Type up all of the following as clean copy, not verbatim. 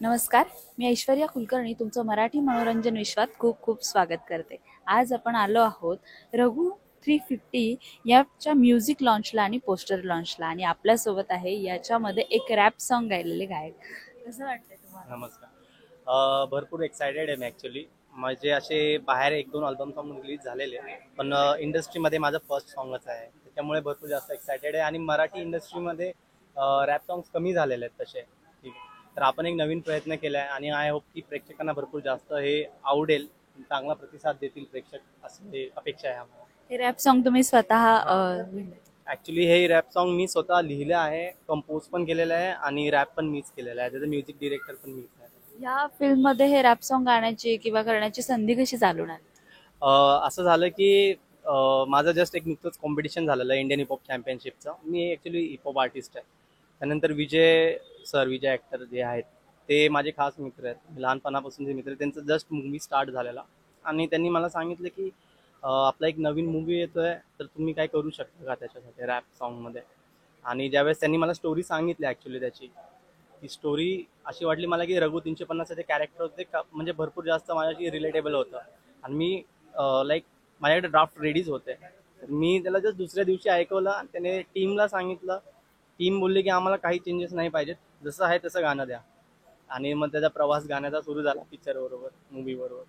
नमस्कार, मी ऐश्वर्या कुलकर्णी तुमचं मराठी मनोरंजन विश्वात खूप खूप स्वागत करते. आज आपण आलो आहोत रघु 350 याच्या म्युझिक लॉन्चला आणि पोस्टर लॉन्चला, आणि आपल्यासोबत आहे याच्यामध्ये एक रॅप सॉन्ग गायलेले गायक. कसं वाटतंय तुम्हाला? नमस्कार. भरपूर एक्सायटेड आहे मी ॲक्च्युली. माझे असे बाहेर 1-2 अल्बम सॉन्ग रिलीज झालेले, पण इंडस्ट्रीमध्ये माझं फर्स्ट सॉन्गच आहे. त्याच्यामुळे भरपूर जास्त एक्सायटेड आहे आणि मराठी इंडस्ट्रीमध्ये रॅप सॉंग्स कमी झालेले आहेत तसे. ठीक आहे. तर आपण एक नवीन प्रयत्न केला आहे आणि आय होप की प्रेक्षकांना भरपूर जास्त हे आवडेल, चांगला प्रतिसाद देतील प्रेक्षक, असं अपेक्षा आहे आम्हाला. हे रॅप सॉन्ग तुम्ही स्वतः ॲक्च्युली हे रॅप सॉन्ग मी स्वतः लिहिलं आहे, कंपोज पण केलेलं आहे आणि रॅप पण मीच केलेलं आहे. त्याचं म्युझिक डिरेक्टर पण मीच आहे. या फिल्ममध्ये हे रॅप सॉन्ग गाण्याची किंवा करण्याची संधी कशी चालू झाली? असं झालं की माझं जस्ट एक नुकतंच कॉम्पिटिशन झालेलं इंडियन हिपहॉप चॅम्पियनशिपचं. मी ॲक्च्युली हिपहॉप आर्टिस्ट आहे. त्यानंतर विजय ॲक्टर जे आहेत ते माझे खास मित्र आहेत, लहानपणापासूनचे मित्र. त्यांचं जस्ट मूवी स्टार्ट झालेला आणि त्यांनी मला सांगितलं की आपला एक नवीन मूवी येतोय, तर तुम्ही काय करू शकता का त्याच्यासाठी रॅप सॉन्गमध्ये. आणि ज्यावेळेस त्यांनी मला स्टोरी सांगितली ॲक्च्युली त्याची, ती स्टोरी अशी वाटली मला की रघु 350 जे कॅरेक्टर होते म्हणजे भरपूर जास्त माझ्याशी रिलेटेबल होतं. आणि मी लाईक माझ्याकडे ड्राफ्ट रेडीच होते, तर मी त्याला जस्ट दुसऱ्या दिवशी ऐकवलं आणि त्याने टीमला सांगितलं. टीम बोलली की आम्हाला काही चेंजेस नाही पाहिजेत, जसं आहे तसं गाणं द्या. आणि मग त्याचा प्रवास गाण्याचा सुरू झाला पिक्चर बरोबर, मूवी बरोबर.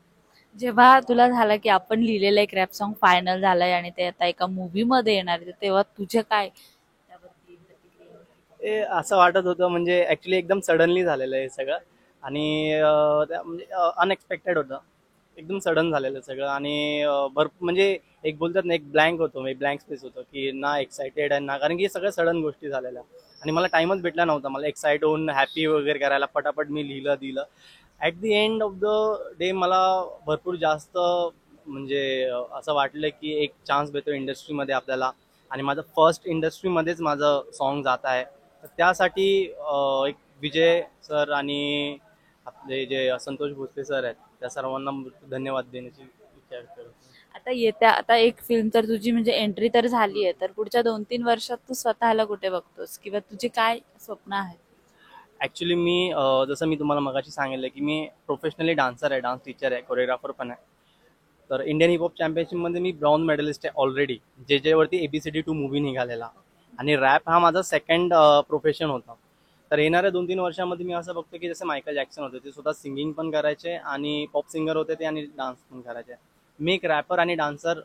जेव्हा तुला झालं की आपण लिहिलेलं एक रॅप सॉन्ग फायनल झालंय आणि ते आता एका मूवी मध्ये येणार आहे, तेव्हा तुझे काय त्यावरती प्रतिक्रिया होती? ते असं वाटत होतं, म्हणजे ॲक्च्युली एकदम सडनली झालेलं आहे सगळं. आणि म्हणजे अनएक्सपेक्टेड होतं, एकदम सडन झालेलं सगळं. आणि भरपूर म्हणजे एक बोलतात ना, एक ब्लँक होतो, मी ब्लँक स्पेस होतो की ना एक्सायटेड आहे ना, कारण की सगळ्या सडन गोष्टी झालेल्या आणि मला टाइमच भेटला नव्हता मला एक्साइट होऊन हॅपी वगैरे करायला. पटापट मी लिहिलं दिलं. At the end of the day मला भरपूर जास्त म्हणजे असं वाटलं की एक चान्स भेटतो इंडस्ट्रीमध्ये आपल्याला, आणि माझं फर्स्ट इंडस्ट्रीमध्येच माझं सॉन्ग जात आहे. तर त्यासाठी एक विजय सर आणि आपले जे संतोष भोसले सर आहेत त्या सर्वांना धन्यवाद देण्याची विचार करतो. आता एक फिल्म तर तुझी म्हणजे एंट्री तर झाली आहे, तर पुढच्या 2-3 वर्षात तू स्वतःला कुठे बघतोस किंवा तुझे काय स्वप्न आहेत? ॲक्च्युली मी जसं मी तुम्हाला मगाशी सांगितलं की मी प्रोफेशनली डान्सर आहे, डान्स टीचर आहे, कोरिओग्राफर पण आहे. तर इंडियन हिपहॉप चॅम्पियनशिपमध्ये मी ब्राऊन मेडलिस्ट आहे ऑलरेडी, जेवरती ABCD 2 मूवी निघालेला. आणि रॅप हा माझा सेकंड प्रोफेशन होता. तर येणाऱ्या 2-3 वर्षामध्ये मी असं बघतो की जसे मायकल जॅक्सन होते, ते स्वतः सिंगिंग पण करायचे आणि पॉप सिंगर होते ते, आणि डान्स पण करायचे. मी एक रॅपर आणि डान्सर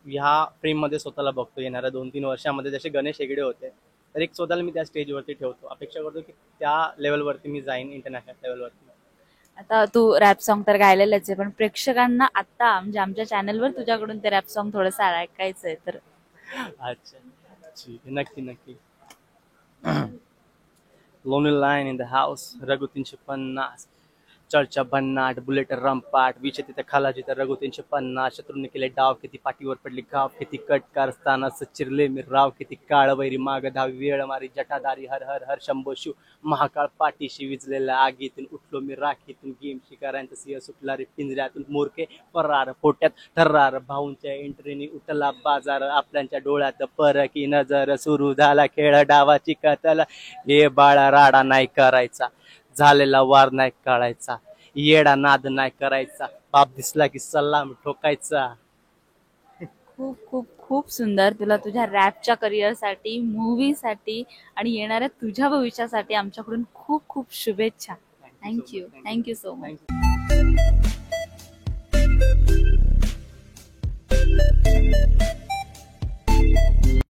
ह्या फ्रेममध्ये स्वतःला बघतो येणाऱ्या 2-3 वर्षामध्ये. जसे गणेश हेगडे होते, तर एक स्वतःला मी त्या स्टेजवरती ठेवतो. अपेक्षा करतो की त्या लेवलवरती मी जाईन, इंटरनॅशनल लेवलवरती. आता तू रॅप सॉन्ग तर गायलेलंच आहे, पण प्रेक्षकांना आता म्हणजे आमच्या चॅनलवर तुझ्याकडून ते रॅप सॉन्ग थोडंसं ऐकायचंय, तर अच्छा, ठीक आहे, नक्की नक्की. Lonely line in the house, Raghu 350, चर्चा भन्नाट, बुलेट रंपाट, विषय तिथे खालाची तर रघु 350. शत्रूने केले डाव, किती पाठीवर पडली गाव, किती कट कारस्थान असं चिरले मी राव, किती काळ वैरी माग धावी, वेळ मारी जटादारी, हर हर हर शंभो शिव. महाकाळ पाठीशी विजलेल्या आगीतून उठलो मी राखीतून, गेम शिकाऱ्यांचा सिंह सुटला रे पिंजऱ्यातून, मोरके परार पोट्यात थर्रार, भाऊंच्या एंट्रीनी उठला बाजार, आपल्याच्या डोळ्यात परकी नजर, सुरू झाला खेळ डावाची कतल. हे बाळा राडा नाही करायचा, झालेला वार नाही काढायचा, येडा नाद नाही करायचा, बाप दिसला की सलाम ठोकायचा. खूप खूप खूप सुंदर. तुला तुझ्या रॅपच्या करिअरसाठी, मूवीसाठी आणि येणाऱ्या तुझ्या भविष्यासाठी आमच्याकडून खूप खूप शुभेच्छा. Thank you, thank you so much. Thank you.